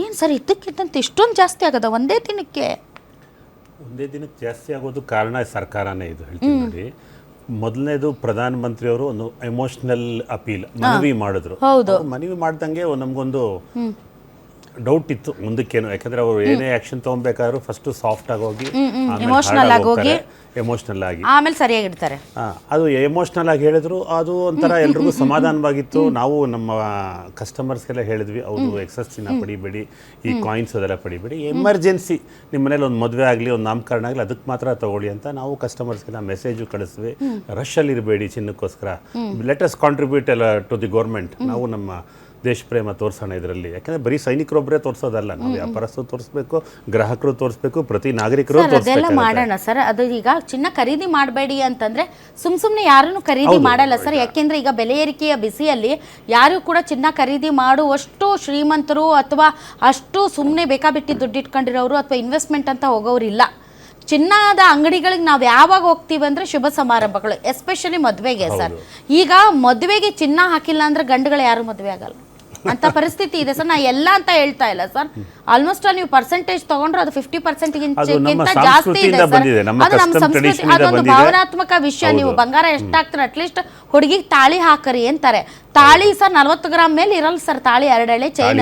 ಏನು ಸರ್ ಇದ್ದಕ್ಕಿದ್ದಂತೆ ಇಷ್ಟೊಂದು ಜಾಸ್ತಿ ಆಗದ ಒಂದೇ ದಿನಕ್ಕೆ ಜಾಸ್ತಿ ಆಗೋದು ಕಾರಣ ಸರ್ಕಾರನೇ ಇದು ಹೇಳ್ತೀನಿ ನೋಡಿ. ಮೊದಲನೇದು ಪ್ರಧಾನಮಂತ್ರಿಯವರು ಒಂದು ಎಮೋಷನಲ್ ಅಪೀಲ್ ಮನವಿ ಮಾಡಿದ್ರು. ಮನವಿ ಮಾಡ್ದಂಗೆ ನಮಗೊಂದು ಡೌಟ್ ಇತ್ತು ಮುಂದಕ್ಕೇನು, ಯಾಕಂದ್ರೆ ಅವರು ಏನೇ ಆಕ್ಷನ್ ತಗೊಬೇಕಾದ್ರು ಫಸ್ಟ್ ಸಾಫ್ಟ್ ಆಗಿ ಹೋಗಿ ಎಮೋಷನಲ್ ಆಗಿ ಆಮೇಲೆ ಸರಿಯಾಗಿಡ್ತಾರೆ. ಅದು ಎಮೋಷನಲ್ ಆಗಿ ಹೇಳಿದ್ರು, ಅದು ಒಂಥರ ಎಲ್ರಿಗೂ ಸಮಾಧಾನವಾಗಿತ್ತು. ನಾವು ನಮ್ಮ ಕಸ್ಟಮರ್ಸ್ಗೆಲ್ಲ ಹೇಳಿದ್ವಿ, ಅವರು ಎಕ್ಸಸ್ಸಿನ ಪಡಿಬೇಡಿ, ಈ ಕಾಯಿನ್ಸ್ ಅದೆಲ್ಲ ಪಡಿಬೇಡಿ, ಎಮರ್ಜೆನ್ಸಿ ನಿಮ್ಮ ಮನೇಲಿ ಒಂದು ಮದುವೆ ಆಗಲಿ ಒಂದು ನಾಮಕರಣ ಆಗಲಿ ಅದಕ್ಕೆ ಮಾತ್ರ ತಗೊಳ್ಳಿ ಅಂತ ನಾವು ಕಸ್ಟಮರ್ಸ್ಗೆಲ್ಲ ಮೆಸೇಜು ಕಳಿಸ್ವಿ. ರಶಲ್ಲಿ ಇರಬೇಡಿ ಚಿನ್ನಕ್ಕೋಸ್ಕರ, ಲೆಟ್ ಅಸ್ ಕಾಂಟ್ರಿಬ್ಯೂಟ್ ಎಲ್ಲ ಟು ದಿ ಗೌರ್ಮೆಂಟ್. ನಾವು ನಮ್ಮ ದೇಶ ಪ್ರೇಮ ತೋರಿಸೋಣ ಇದರಲ್ಲಿ. ಯಾಕಂದರೆ ಬರೀ ಸೈನಿಕರೊಬ್ಬರೇ ತೋರಿಸೋದಲ್ಲ, ನಾವು ವ್ಯಾಪಾರಸ್ಥರು ತೋರಿಸ್ಬೇಕು, ಗ್ರಾಹಕರು ತೋರಿಸ್ಬೇಕು, ಪ್ರತಿ ನಾಗರಿಕರು ಅದೆಲ್ಲ ಮಾಡೋಣ ಸರ್. ಅದು ಈಗ ಚಿನ್ನ ಖರೀದಿ ಮಾಡಬೇಡಿ ಅಂತಂದರೆ ಸುಮ್ಮನೆ ಯಾರನ್ನು ಖರೀದಿ ಮಾಡಲ್ಲ ಸರ್. ಯಾಕೆಂದರೆ ಈಗ ಬೆಲೆ ಏರಿಕೆಯ ಬಿಸಿಯಲ್ಲಿ ಯಾರು ಕೂಡ ಚಿನ್ನ ಖರೀದಿ ಮಾಡುವಷ್ಟು ಶ್ರೀಮಂತರು ಅಥವಾ ಅಷ್ಟು ಸುಮ್ಮನೆ ಬೇಕಾಬಿಟ್ಟು ದುಡ್ಡು ಇಟ್ಕೊಂಡಿರೋರು ಅಥವಾ ಇನ್ವೆಸ್ಟ್ಮೆಂಟ್ ಅಂತ ಹೋಗೋರಿಲ್ಲ. ಚಿನ್ನದ ಅಂಗಡಿಗಳಿಗೆ ನಾವು ಯಾವಾಗ ಹೋಗ್ತೀವಿ ಅಂದರೆ ಶುಭ ಸಮಾರಂಭಗಳು, ಎಸ್ಪೆಷಲಿ ಮದುವೆಗೆ ಸರ್. ಈಗ ಮದುವೆಗೆ ಚಿನ್ನ ಹಾಕಿಲ್ಲ ಅಂದರೆ ಗಂಡುಗಳು ಯಾರು ಮದುವೆ ಆಗಲ್ಲ ಅಂತ ಪರಿಸ್ಥಿತಿ ಇದೆ ಸರ್. ನಾ ಎಲ್ಲ ಅಂತ ಹೇಳ್ತಾ ಇಲ್ಲ ಸರ್. ಆಲ್ಮೋಸ್ಟ್ ನೀವು ಪರ್ಸೆಂಟೇಜ್ ತಗೊಂಡ್ರೆ ಅದು 50%ಗಿಂತ ಜಾಸ್ತಿ ಇದೆ ಸರ್. ಅದು ನಮ್ಮ ಸಂಸ್ಕೃತಿ, ಅದೊಂದು ಭಾವನಾತ್ಮಕ ವಿಷಯ. ನೀವು ಬಂಗಾರ ಎಷ್ಟಾಗ್ತಾರೆ ಅಟ್ಲೀಸ್ಟ್ ಹುಡುಗಿಗೆ ತಾಳಿ ಹಾಕರಿ ಅಂತಾರೆ. ತಾಳಿ ಸರ್ 40 ಗ್ರಾಮ್ ಮೇಲೆ ಇರಲ್ಲ ಸರ್. ತಾಳಿ 2 ಎಳೆ ಚೈನ್,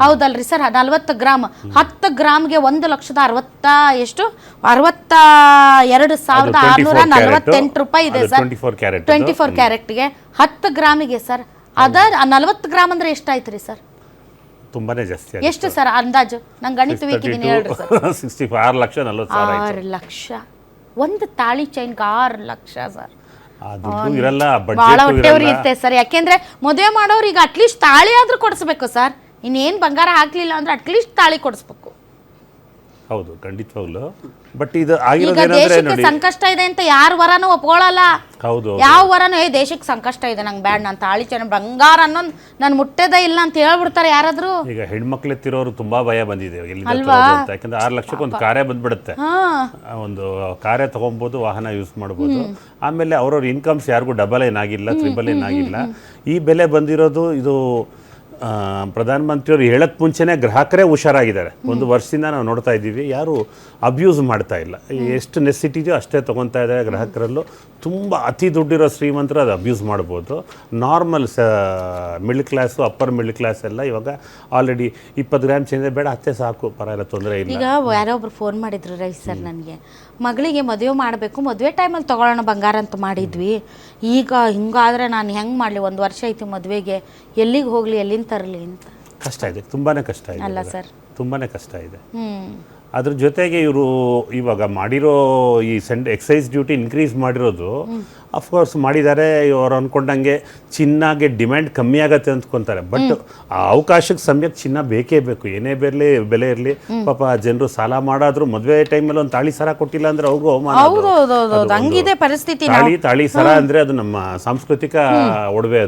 ಹೌದಲ್ರಿ ಸರ್. 40 ಗ್ರಾಮ್ 10 ಗ್ರಾಮ್ಗೆ 1,62,648 ರೂಪಾಯಿ ಇದೆ ಸರ್. 24 ಕ್ಯಾರೆಟ್ಗೆ 10 ಗ್ರಾಮಿಗೆ ಸರ್. ಅದ 40 ಗ್ರಾಮ್ ಅಂದ್ರೆ ಎಷ್ಟಾಯ್ತು ರೀ ಸರ್? ತುಂಬಾನೇ ಜಾಸ್ತಿ. ಎಷ್ಟು ಸರ್ ಅಂದಾಜು? ನಂಗೆ ಗಣಿತ ಬೇಕಿದ್ದೀನಿ ಹೇಳ್ರಿ ಸರ್. 6 ಲಕ್ಷ ಒಂದು ತಾಳಿ ಚೈನ್ಗೆ 6 ಲಕ್ಷ ಸರ್. ಬಹಳ ಹೊಟ್ಟೆವ್ರಿ ಇರುತ್ತೆ ಸರ್. ಯಾಕೆಂದ್ರೆ ಮದುವೆ ಮಾಡೋರು ಈಗ ಅಟ್ಲೀಸ್ಟ್ ತಾಳಿ ಆದ್ರೂ ಕೊಡಿಸ್ಬೇಕು ಸರ್. ಇನ್ನೇನು ಬಂಗಾರ ಹಾಕ್ಲಿಲ್ಲ ಅಂದ್ರೆ ಅಟ್ಲೀಸ್ಟ್ ತಾಳಿ ಕೊಡಿಸ್ಬೇಕು. ಹೌದು, ಖಂಡಿತವಾಗ್ಲು. ಬಟ್ ಇದು ದೇಶಕ್ಕೆ ಸಂಕಷ್ಟ ಇದೆ ಅಂತ ಯಾರ ವರನೂ ಒಪ್ಕೊಳ್ಳಲ್ಲ. ಹೌದು, ಯಾವ ವರನು ದೇಶಕ್ಕೆ ಸಂಕಷ್ಟ ಇದೆ ನಂಗೆ ಬ್ಯಾಡ್, ನಾನು ತಾಳಿ ಚೆನ್ನ ಬಂಗಾರ ಅನ್ನೋದು ನಾನು ಮುಟ್ಟದೇ ಇಲ್ಲ ಅಂತ ಹೇಳ್ಬಿಡ್ತಾರೆ ಯಾರಾದ್ರೂ. ಈಗ ಹೆಣ್ಮಕ್ಳು ಎತ್ತಿರೋರು ತುಂಬಾ ಭಯ ಬಂದಿದೆ ಅಂತ. ಯಾಕಂದ್ರೆ 6 ಲಕ್ಷಕ್ಕೆ ಒಂದು ಕಾರೇ ಬಂದ್ಬಿಡುತ್ತೆ. ಒಂದು ಕಾರೇ ತಗೊಬಹುದು, ವಾಹನ ಯೂಸ್ ಮಾಡ್ಬೋದು. ಆಮೇಲೆ ಅವ್ರವ್ರ ಇನ್ಕಮ್ಸ್ ಯಾರಿಗೂ ಡಬಲ್ ಏನಾಗಿಲ್ಲ, ತ್ರಿಬಲ್ ಏನಾಗಿಲ್ಲ. ಈ ಬೆಲೆ ಬಂದಿರೋದು ಇದು ಪ್ರಧಾನಮಂತ್ರಿಯವರು ಹೇಳಕ್ ಮುಂಚೆನೇ ಗ್ರಾಹಕರೇ ಹುಷಾರಾಗಿದ್ದಾರೆ. ಒಂದು ವರ್ಷದಿಂದ ನಾವು ನೋಡ್ತಾ ಇದ್ದೀವಿ, ಯಾರು ಅಬ್ಯೂಸ್ ಮಾಡ್ತಾ ಇಲ್ಲ. ಎಷ್ಟು ನೆಸಿಟಿ ಇದೆಯೋ ಅಷ್ಟೇ ತೊಗೊತಾ ಇದ್ದಾರೆ ಗ್ರಾಹಕರಲ್ಲೂ. ತುಂಬ ಅತಿ ದುಡ್ಡಿರೋ ಶ್ರೀಮಂತರು ಅದು ಅಬ್ಯೂಸ್ ಮಾಡ್ಬೋದು. Normal middle class, upper middle class ಎಲ್ಲ ಇವಾಗ ಆಲ್ರೆಡಿ 20 ಗ್ರಾಮ್ ಚೇಂಜ್ ಬೇಡ, ಅಷ್ಟೇ ಸಾಕು, ಪರವಾಗಿಲ್ಲ, ತೊಂದರೆ ಇಲ್ಲ. ಈಗ ಯಾರೋ ಒಬ್ರು ಫೋನ್ ಮಾಡಿದ್ರು ರೈಸ್ ಸರ್, ನನಗೆ ಮಗಳಿಗೆ ಮದುವೆ ಮಾಡಬೇಕು, ಮದುವೆ ಟೈಮಲ್ಲಿ ತೊಗೊಳ್ಳೋಣ ಬಂಗಾರ ಅಂತ ಮಾಡಿದ್ವಿ. ಈಗ ಹಿಂಗಾದ್ರೆ ನಾನು ಹೆಂಗೆ ಮಾಡಲಿ? 1 ವರ್ಷ ಐತಿ ಮದುವೆಗೆ, ಎಲ್ಲಿಗೆ ಹೋಗಲಿ, ಎಲ್ಲಿಂದ ತರಲಿ ಅಂತ ಕಷ್ಟ ಇದೆ. ತುಂಬಾ ಕಷ್ಟ ಇದೆ ಅಲ್ಲ ಸರ್? ತುಂಬಾ ಕಷ್ಟ ಇದೆ. ಅದ್ರ ಜೊತೆಗೆ ಇವರು ಇವಾಗ ಮಾಡಿರೋ ಈ ಎಕ್ಸೈಸ್ ಡ್ಯೂಟಿ ಇನ್ಕ್ರೀಸ್ ಮಾಡಿರೋದು ಅಫ್ಕೋರ್ಸ್ ಮಾಡಿದ್ದಾರೆ. ಅವ್ರು ಅಂದ್ಕೊಂಡಂಗೆ ಚಿನ್ನಗೆ ಡಿಮ್ಯಾಂಡ್ ಕಮ್ಮಿ ಆಗತ್ತೆ ಅಂದ್ಕೊತಾರೆ. ಬಟ್ ಆ ಅವಕಾಶಕ್ಕೆ ಸಮಯಕ್ಕೆ ಚಿನ್ನ ಬೇಕೇ ಬೇಕು, ಏನೇ ಬೆಲೆ ಇರಲಿ. ಪಾಪ ಜನರು ಸಾಲ ಮಾಡಾದ್ರು ಮದುವೆ ಟೈಮಲ್ಲಿ ಒಂದು ತಾಳಿ ಸರ ಕೊಟ್ಟಿಲ್ಲ ಅಂದ್ರೆ ಅವ್ರಿಗೂ ಅವಮಾನ ಪರಿಸ್ಥಿತಿ. ತಾಳಿ ಸರ ಅಂದರೆ ಅದು ನಮ್ಮ ಸಾಂಸ್ಕೃತಿಕ ಒಡವೆ,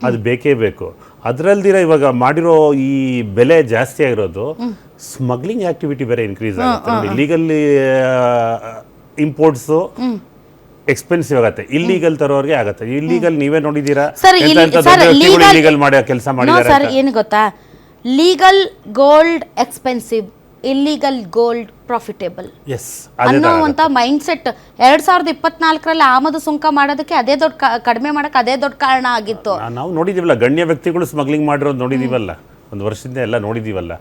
ಅದು ಬೇಕೇ ಬೇಕು. ಅದರಲ್ದಿರ ಇವಾಗ ಮಾಡಿರೋ ಈ ಬೆಲೆ ಜಾಸ್ತಿ ಆಗಿರೋದು ಸ್ಮಗ್ಲಿಂಗ್ ಆಕ್ಟಿವಿಟಿ ಬೇರೆ ಇನ್ಕ್ರೀಸ್ ಆಗುತ್ತೆ. ಇಲ್ಲಿಗಲ್ ಇಂಪೋರ್ಟ್ಸು ಎಕ್ಸ್ಪೆನ್ಸಿವ್ ಆಗುತ್ತೆ, ಇಲ್ಲಿಗಲ್ ತರೋರಿಗೆ ಆಗುತ್ತೆ. ಇಲ್ಲಿಗಲ್ ನೀವೇ ನೋಡಿದ್ದೀರಾ, ಇಲ್ಲಿಗಲ್ ಮಾಡೋ ಕೆಲಸ ಮಾಡಿದ್ದಾರೆ. ಏನು ಗೊತ್ತಾ, legal gold expensive, illegal gold profitable ಅನ್ನೋವಂಥ ಮೈಂಡ್ ಸೆಟ್ 2024ರಲ್ಲಿ ಆಮದು ಸುಂಕ ಮಾಡೋದಕ್ಕೆ ಅದೇ ದೊಡ್ಡ ಕಡಿಮೆ ಮಾಡೋಕೆ ಅದೇ ದೊಡ್ಡ ಕಾರಣ ಆಗಿತ್ತು. ನಾವು ನೋಡಿದೀವಲ್ಲ, ಗಣ್ಯ ವ್ಯಕ್ತಿಗಳು ಸ್ಮಗ್ಲಿಂಗ್ ಮಾಡಿರೋದು ನೋಡಿದೀವಲ್ಲ, ಒಂದು ವರ್ಷದಿಂದ ಎಲ್ಲ ನೋಡಿದೀವಲ್ಲ.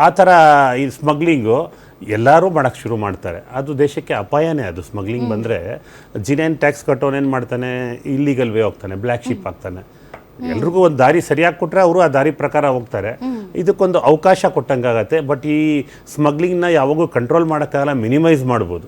ಆ ಥರ ಈ ಸ್ಮಗ್ಲಿಂಗು ಎಲ್ಲರೂ ಮಾಡೋಕ್ಕೆ ಶುರು ಮಾಡ್ತಾರೆ. ಅದು ದೇಶಕ್ಕೆ ಅಪಾಯನೇ. ಅದು ಸ್ಮಗ್ಲಿಂಗ್ ಬಂದರೆ ಜಿನೇನ್ ಟ್ಯಾಕ್ಸ್ ಕಟ್ಟೋನೇನು ಮಾಡ್ತಾನೆ, ಇಲ್ಲಿಗಲ್ ವೇ ಹೋಗ್ತಾನೆ, ಬ್ಲ್ಯಾಕ್ ಶಿಪ್ ಆಗ್ತಾನೆ. ಎಲ್ರಿಗೂ ಒಂದು ದಾರಿ ಸರಿಯಾಗಿ ಕೊಟ್ಟರೆ ಅವರು ಆ ದಾರಿ ಪ್ರಕಾರ ಹೋಗ್ತಾರೆ. ಇದಕ್ಕೊಂದು ಅವಕಾಶ ಕೊಟ್ಟಂಗಾಗತ್ತೆ. ಬಟ್ ಈ ಸ್ಮಗ್ಲಿಂಗ್ನ ಯಾವಾಗೂ ಕಂಟ್ರೋಲ್ ಮಾಡೋಕ್ಕಾಗಲ್ಲ, ಮಿನಿಮೈಸ್ ಮಾಡ್ಬೋದು.